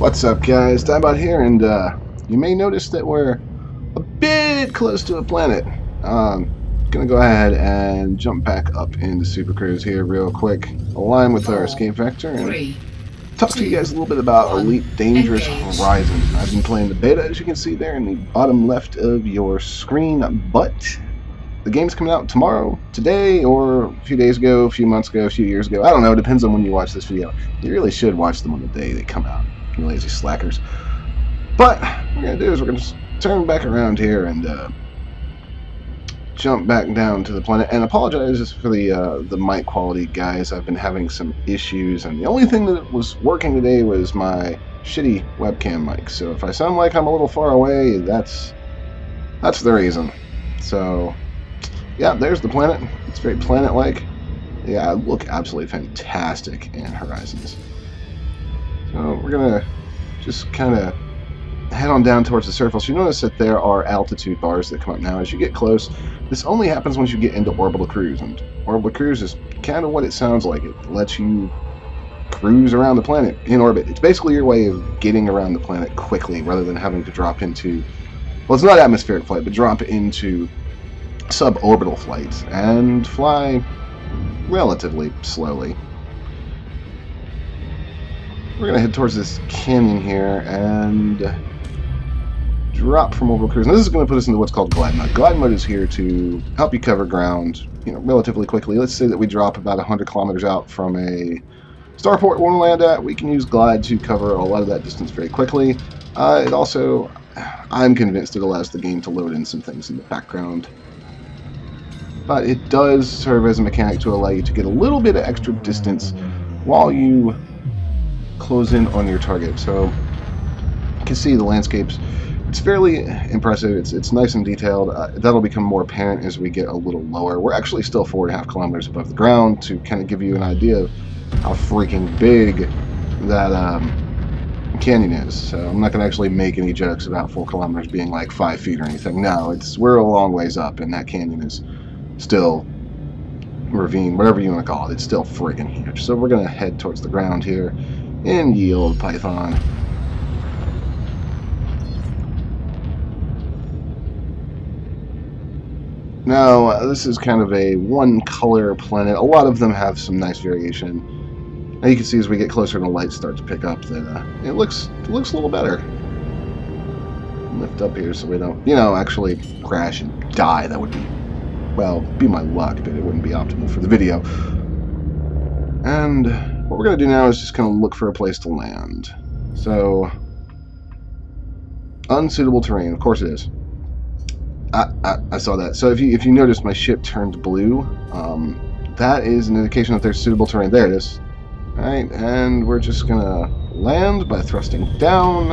What's up, guys? Dinebot here, and you may notice that we're a bit close to a planet. Gonna go ahead and jump back up into Super Cruise here real quick, align with our escape vector, and talk to you guys a little bit about Elite Dangerous Horizon. I've been playing the beta, as you can see there in the bottom left of your screen, but the game's coming out tomorrow, today, or a few days ago, a few months ago, a few years ago. I don't know, it depends on when you watch this video. You really should watch them on the day they come out, you lazy slackers. But what we're going to do is we're going to turn back around here and jump back down to the planet. And apologize for the mic quality, guys. I've been having some issues, and the only thing that was working today was my shitty webcam mic. So if I sound like I'm a little far away, that's the reason. So yeah, there's the planet. It's very planet-like. Yeah, it look absolutely fantastic in Horizons. So we're gonna just kind of head on down towards the surface. You notice that there are altitude bars that come up now as you get close. This only happens once you get into orbital cruise, and orbital cruise is kind of what it sounds like. It lets you cruise around the planet in orbit. It's basically your way of getting around the planet quickly rather than having to drop into, well, it's not atmospheric flight, but drop into suborbital flights and fly relatively slowly. We're going to head towards this canyon here and drop from orbital cruise. And this is going to put us into what's called glide mode. Glide mode is here to help you cover ground, relatively quickly. Let's say that we drop about 100 kilometers out from a starport we want to land at. We can use glide to cover a lot of that distance very quickly. It also, I'm convinced it allows the game to load in some things in the background. But it does serve as a mechanic to allow you to get a little bit of extra distance while you close in on your target. So you can see the landscapes. It's fairly impressive. It's nice and detailed. That'll become more apparent as we get a little lower. We're actually still 4.5 kilometers above the ground to kind of give you an idea of how freaking big that canyon is. So I'm not going to actually make any jokes about 4 kilometers being like 5 feet or anything. No, we're a long ways up, and that canyon is still ravine, whatever you want to call it. It's still friggin' huge. So we're going to head towards the ground here and yield Python. Now, this is kind of a one-color planet. A lot of them have some nice variation. Now you can see as we get closer and the lights start to pick up that it looks a little better. Lift up here so we don't, actually crash and die. That would be, well, be my luck, but it wouldn't be optimal for the video. And what we're going to do now is just kind of look for a place to land. So, unsuitable terrain, of course it is. I saw that. So if you notice my ship turned blue, that is an indication that there's suitable terrain. There it is. Alright, and we're just going to land by thrusting down.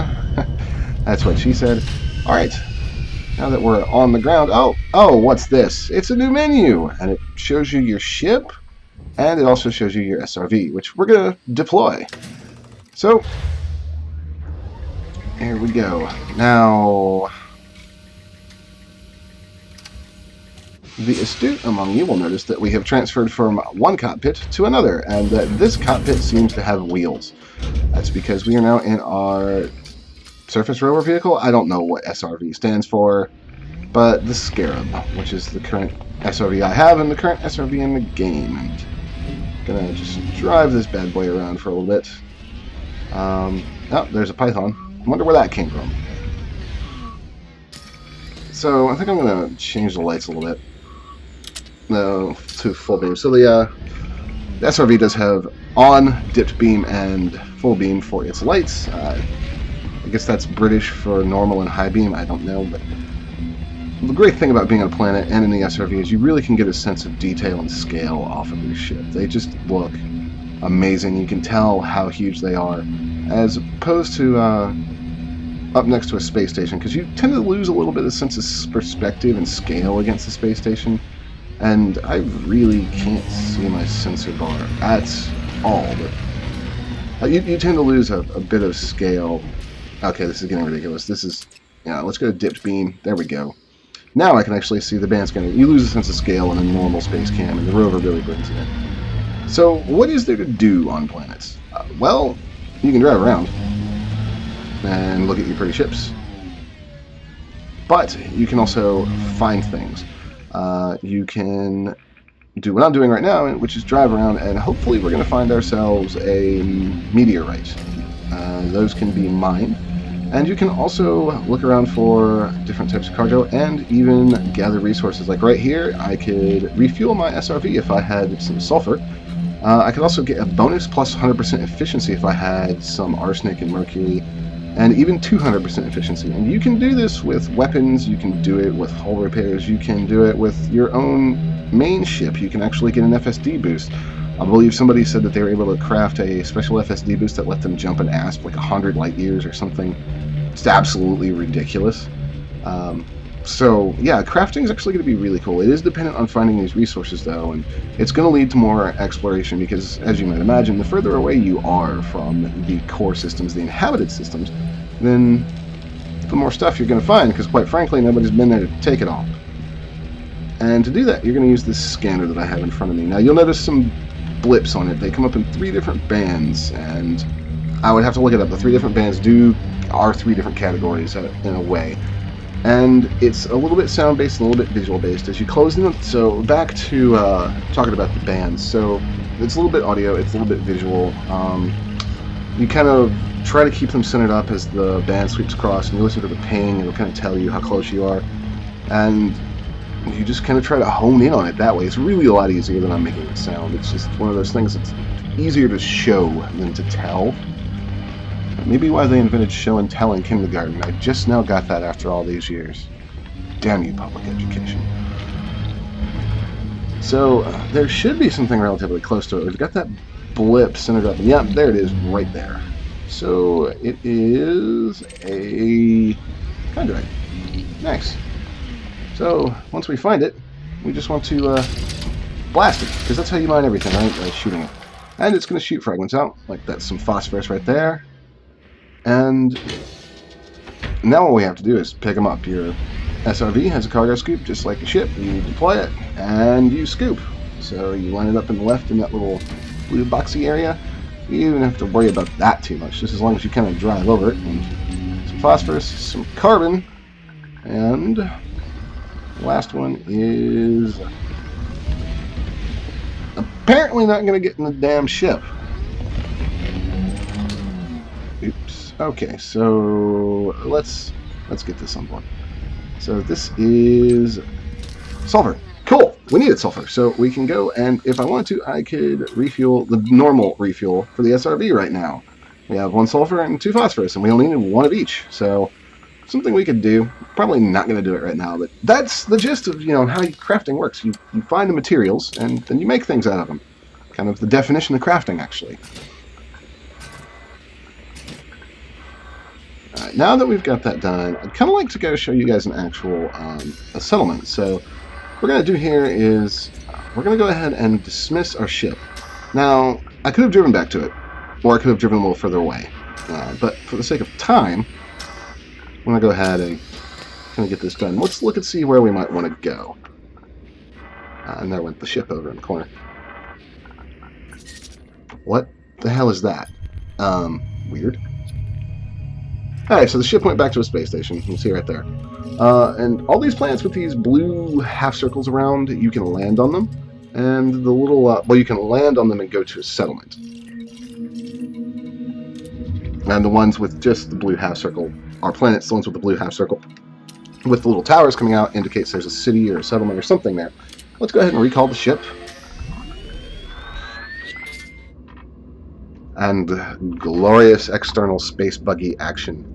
That's what she said. Alright. Now that we're on the ground, oh, what's this? It's a new menu, and it shows you your ship, and it also shows you your SRV, which we're going to deploy. So, here we go. Now, the astute among you will notice that we have transferred from one cockpit to another, and that this cockpit seems to have wheels. That's because we are now in our surface rover vehicle. I don't know what SRV stands for, but the Scarab, which is the current SRV I have and the current SRV in the game. And gonna just drive this bad boy around for a little bit. Oh, there's a Python. I wonder where that came from. So I think I'm gonna change the lights a little bit. No, to full beam. So the SRV does have on, dipped beam, and full beam for its lights. I guess that's British for normal and high beam. I don't know, but the great thing about being on a planet and in the SRV is you really can get a sense of detail and scale off of your ship. They just look amazing. You can tell how huge they are, as opposed to up next to a space station, because you tend to lose a little bit of sense of perspective and scale against the space station. And I really can't see my sensor bar at all, but you tend to lose a bit of scale. Okay, this is getting ridiculous. This is, let's go to dipped beam. There we go. Now I can actually see the band scanner. You lose a sense of scale in a normal space cam, and the rover really brings it in. So what is there to do on planets? Well, you can drive around. and look at your pretty ships. But you can also find things. You can do what I'm doing right now, which is drive around, and hopefully we're going to find ourselves a meteorite. Those can be mined. And you can also look around for different types of cargo and even gather resources. Like right here, I could refuel my SRV if I had some sulfur. I could also get a bonus plus 100% efficiency if I had some arsenic and mercury, and even 200% efficiency. And you can do this with weapons, you can do it with hull repairs, you can do it with your own main ship. You can actually get an FSD boost. I believe somebody said that they were able to craft a special FSD boost that let them jump an ASP like 100 light years or something. It's absolutely ridiculous. So yeah, crafting is actually going to be really cool. It is dependent on finding these resources though, and it's going to lead to more exploration because, as you might imagine, the further away you are from the core systems, the inhabited systems, then the more stuff you're going to find, because quite frankly, nobody's been there to take it all. And to do that, you're going to use this scanner that I have in front of me. Now you'll notice some blips on it. They come up in 3 different bands, and I would have to look it up. The 3 different bands are 3 different categories in a way. And it's a little bit sound-based and a little bit visual-based. As you close them, so back to talking about the bands. So it's a little bit audio, it's a little bit visual. You kind of try to keep them centered up as the band sweeps across, and you listen to the ping, and it'll kind of tell you how close you are. And you just kind of try to hone in on it that way. It's really a lot easier than I'm making it sound. It's just one of those things that's easier to show than to tell. Maybe why they invented show and tell in kindergarten. I just now got that after all these years. Damn you, public education. So, there should be something relatively close to it. We've got that blip centered up. Yep, there it is, right there. So, it is a chondrite. Nice. So, once we find it, we just want to blast it, because that's how you mine everything, right? By shooting it. And it's going to shoot fragments out, like that's some phosphorus right there. And now what we have to do is pick them up. Your SRV has a cargo scoop, just like a ship. You deploy it, and you scoop. So you line it up in the left in that little blue boxy area. You don't have to worry about that too much, just as long as you kind of drive over it. And some phosphorus, some carbon, and the last one is apparently not going to get in the damn ship. Oops. Okay, so let's get this on board. So this is sulfur. Cool. We needed sulfur, so we can go, and if I wanted to, I could refuel the normal refuel for the SRV right now. We have 1 sulfur and 2 phosphorus, and we only need 1 of each. So something we could do. Probably not going to do it right now, but that's the gist of how crafting works. You find the materials, and then you make things out of them. Kind of the definition of crafting, actually. Alright, now that we've got that done, I'd kind of like to go show you guys an actual a settlement. So what we're going to do here is we're going to go ahead and dismiss our ship. Now, I could have driven back to it, or I could have driven a little further away. But for the sake of time, I'm going to go ahead and kind of get this done. Let's look and see where we might want to go. And there went the ship over in the corner. What the hell is that? Weird. Alright, so the ship went back to a space station. You can see right there. And all these planets with these blue half circles around, you can land on them. And the little, well, you can land on them and go to a settlement. And the ones with just the blue half circle are planets. The ones with the blue half circle with the little towers coming out indicates there's a city or a settlement or something there. Let's go ahead and recall the ship. And glorious external space buggy action.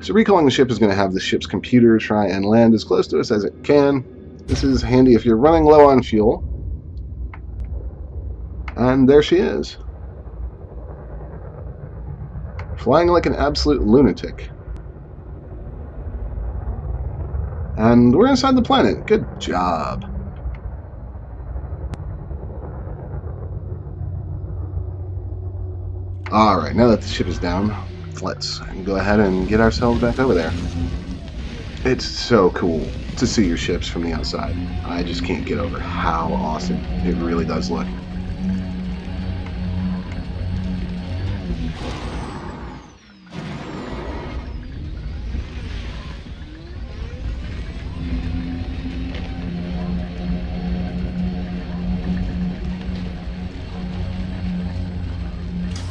So recalling the ship is going to have the ship's computer try and land as close to us as it can. This is handy if you're running low on fuel. And there she is. Flying like an absolute lunatic. And we're inside the planet. Good job. Alright, now that the ship is down, let's go ahead and get ourselves back over there. It's so cool to see your ships from the outside. I just can't get over how awesome it really does look.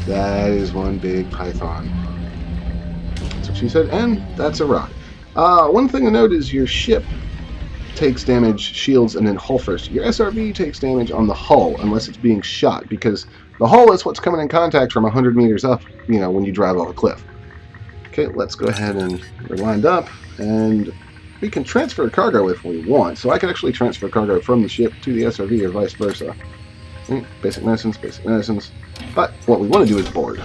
That is one big python. That's what she said, and that's a rock. One thing to note is your ship takes damage, shields, and then hull first. Your SRV takes damage on the hull unless it's being shot, because the hull is what's coming in contact from 100 meters up, you know, when you drive off a cliff. Okay, let's go ahead and we're lined up, and we can transfer cargo if we want. So I can actually transfer cargo from the ship to the SRV or vice versa. Basic medicines, basic medicines. But what we want to do is board.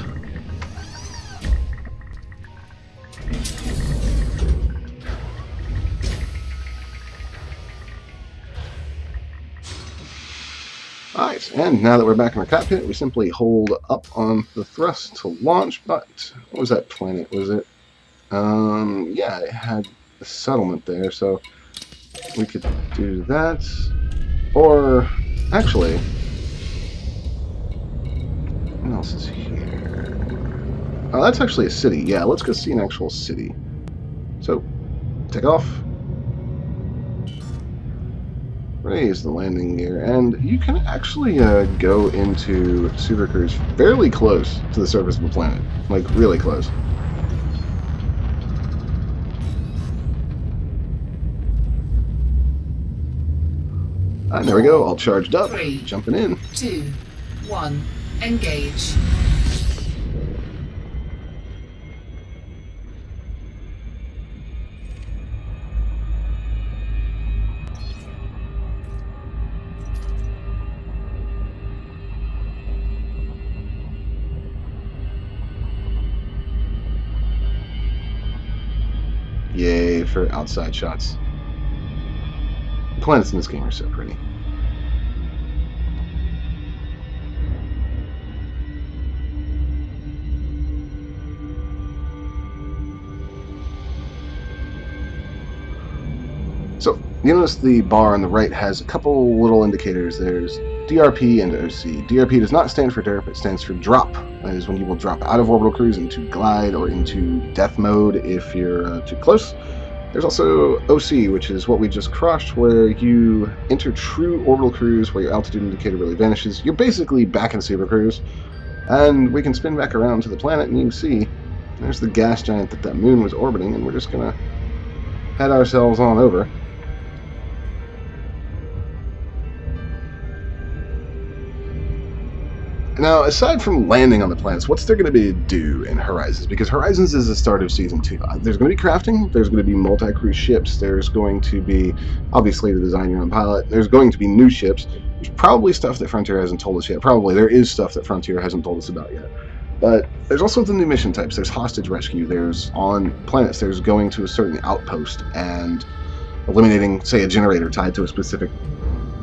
Alright, and now that we're back in our cockpit, we simply hold up on the thrust to launch. But what was that planet? Was it? Yeah, it had a settlement there, so we could do that. Or actually, what else is here? Oh, that's actually a city. Yeah, let's go see an actual city. So, take off. Raise the landing gear, and you can actually go into Super Cruise fairly close to the surface of the planet. Like, really close. And there we go, all charged up, 3, jumping in. 2, 1, engage. Yay for outside shots. The planets in this game are so pretty. So, you notice the bar on the right has a couple little indicators. There's DRP and OC. DRP does not stand for derp, it stands for drop. That is when you will drop out of orbital cruise into glide or into death mode if you're too close. There's also OC, which is what we just crossed, where you enter true orbital cruise, where your altitude indicator really vanishes. You're basically back in super cruise, and we can spin back around to the planet, and you can see there's the gas giant that moon was orbiting, and we're just gonna head ourselves on over. Now, aside from landing on the planets, what's there going to be to do in Horizons? Because Horizons is the start of Season 2. There's going to be crafting, there's going to be multi-cruise ships, there's going to be, obviously, to design your own pilot, there's going to be new ships, there's probably stuff that Frontier hasn't told us yet. Probably there is stuff that Frontier hasn't told us about yet. But there's also the new mission types. There's hostage rescue, there's on planets, there's going to a certain outpost and eliminating, say, a generator tied to a specific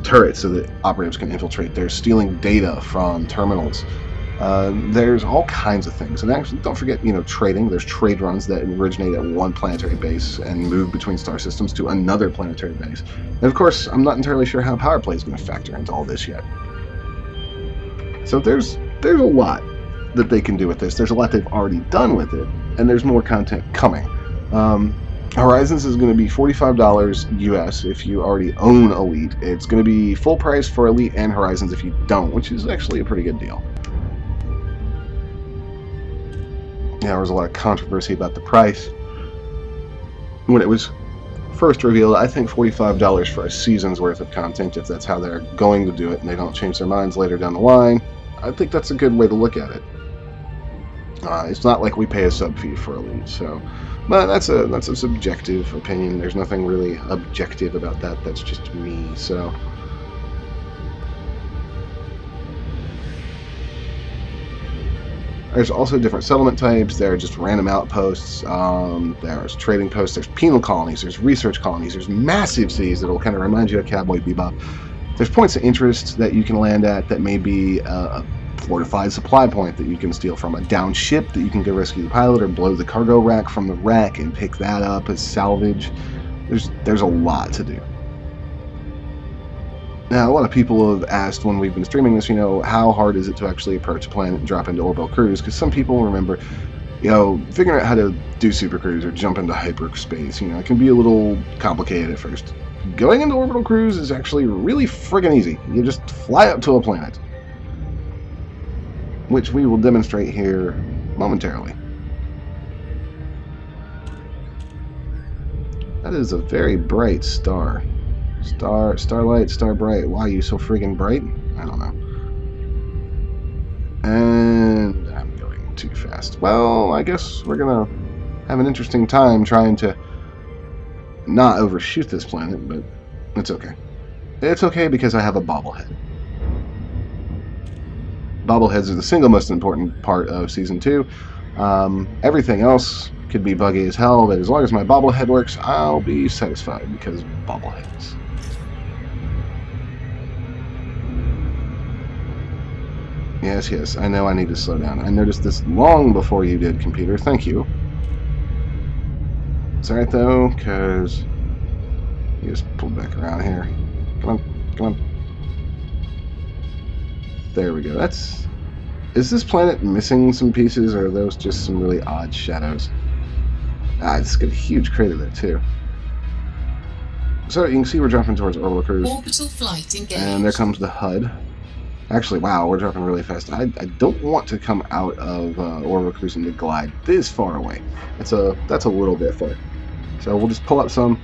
turret so that operatives can infiltrate. They're stealing data from terminals. There's all kinds of things. And actually, don't forget, trading. There's trade runs that originate at one planetary base and move between star systems to another planetary base. And of course, I'm not entirely sure how power play is going to factor into all this yet. So there's a lot that they can do with this. There's a lot they've already done with it, and there's more content coming. Horizons is going to be $45 US if you already own Elite. It's going to be full price for Elite and Horizons if you don't, which is actually a pretty good deal. Yeah, there was a lot of controversy about the price. When it was first revealed, I think $45 for a season's worth of content, if that's how they're going to do it and they don't change their minds later down the line, I think that's a good way to look at it. It's not like we pay a sub fee for Elite, so... But that's a subjective opinion. There's nothing really objective about that. That's just me, so... There's also different settlement types. There are just random outposts. There's trading posts. There's penal colonies. There's research colonies. There's massive cities that will kind of remind you of Cowboy Bebop. There's points of interest that you can land at that may be a fortified supply point that you can steal from, a down ship that you can go rescue the pilot or blow the cargo rack from the wreck and pick that up as salvage. There's a lot to do. Now, a lot of people have asked when we've been streaming this, how hard is it to actually approach a planet and drop into orbital cruise? Because some people remember, figuring out how to do super cruise or jump into hyperspace, it can be a little complicated at first. Going into orbital cruise is actually really friggin' easy. You just fly up to a planet. which we will demonstrate here momentarily. That is a very bright star. Starlight, star bright. Why are you so friggin' bright? I don't know. And I'm going too fast. Well, I guess we're gonna have an interesting time trying to not overshoot this planet, but it's okay. It's okay because I have a bobblehead. Bobbleheads are the single most important part of Season 2. Everything else could be buggy as hell, but as long as my bobblehead works, I'll be satisfied because bobbleheads. Yes, I know I need to slow down. I noticed this long before you did, computer. Thank you. It's alright though, because you just pulled back around here. Come on. There we go. Is this planet missing some pieces, or are those just some really odd shadows? It's got a huge crater there too. So you can see we're dropping towards orbital cruise. Orbital flight engaged. And there comes the HUD. Actually, wow, we're dropping really fast. I don't want to come out of orbital cruise into glide this far away. That's a little bit far. So we'll just pull up some.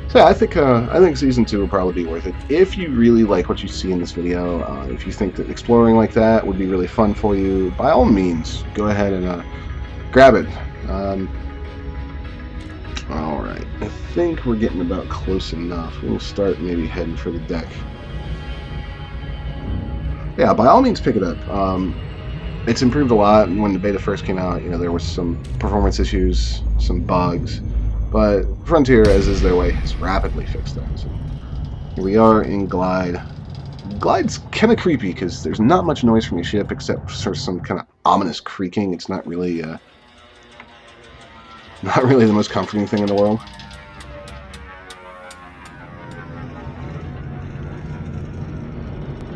So yeah, I think Season 2 will probably be worth it. If you really like what you see in this video, if you think that exploring like that would be really fun for you, by all means, go ahead and grab it. Alright, I think we're getting about close enough. We'll start maybe heading for the deck. Yeah, by all means pick it up. It's improved a lot. When the beta first came out, there was some performance issues, some bugs, but Frontier, as is their way, has rapidly fixed that. So here we are in Glide. Glide's kind of creepy because there's not much noise from your ship except for some kind of ominous creaking. It's not really the most comforting thing in the world.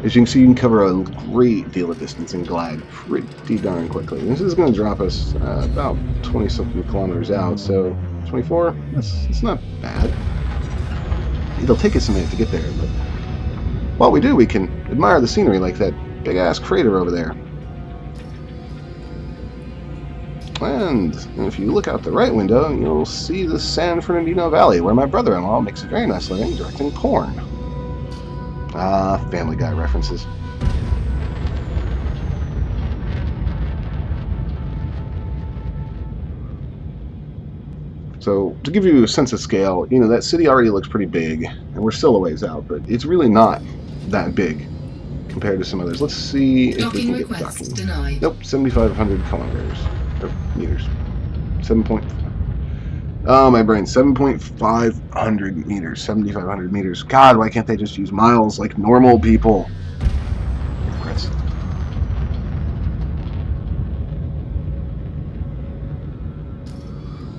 As you can see, you can cover a great deal of distance in Glide pretty darn quickly. This is going to drop us about 20-something kilometers out, so 24, it's not bad. It'll take us a minute to get there, but while we do, we can admire the scenery like that big-ass crater over there. And if you look out the right window, you'll see the San Fernandino Valley, where my brother-in-law makes a very nice living directing porn. Family Guy references. So, to give you a sense of scale, that city already looks pretty big, and we're still a ways out, but it's really not that big compared to some others. Let's see if we can get docking. Denied. Nope, 7,500 kilometers. Or meters. 7 point... Oh, my brain. 7,500 meters. 7,500 meters. God, why can't they just use miles like normal people? Chris.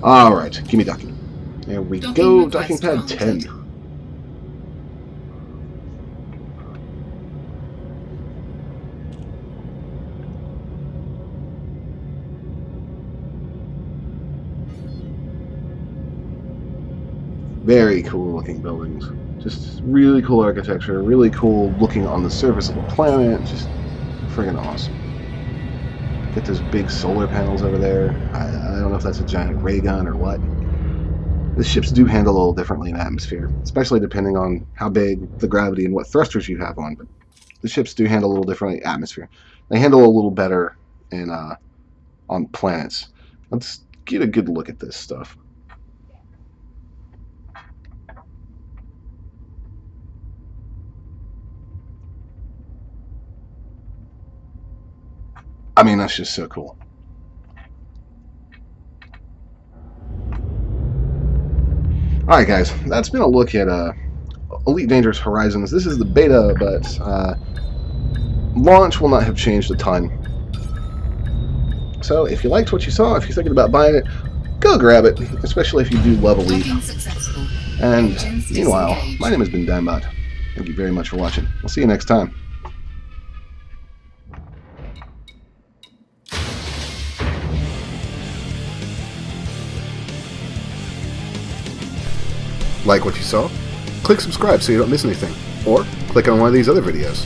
Alright, give me docking. There we go. Docking pad 10. Very cool looking buildings. Just really cool architecture, really cool looking on the surface of the planet. Just friggin' awesome. Get those big solar panels over there. I don't know if that's a giant ray gun or what. The ships do handle a little differently in atmosphere, especially depending on how big, the gravity, and what thrusters you have on. But the ships do handle a little differently in atmosphere. They handle a little better in on planets. Let's get a good look at this stuff. I mean, that's just so cool. Alright guys, that's been a look at Elite Dangerous Horizons. This is the beta, but launch will not have changed a ton. So if you liked what you saw, if you're thinking about buying it, go grab it, especially if you do love Elite. And meanwhile, my name has been Dimebot. Thank you very much for watching. We'll see you next time. Like what you saw? click subscribe so you don't miss anything, or click on one of these other videos.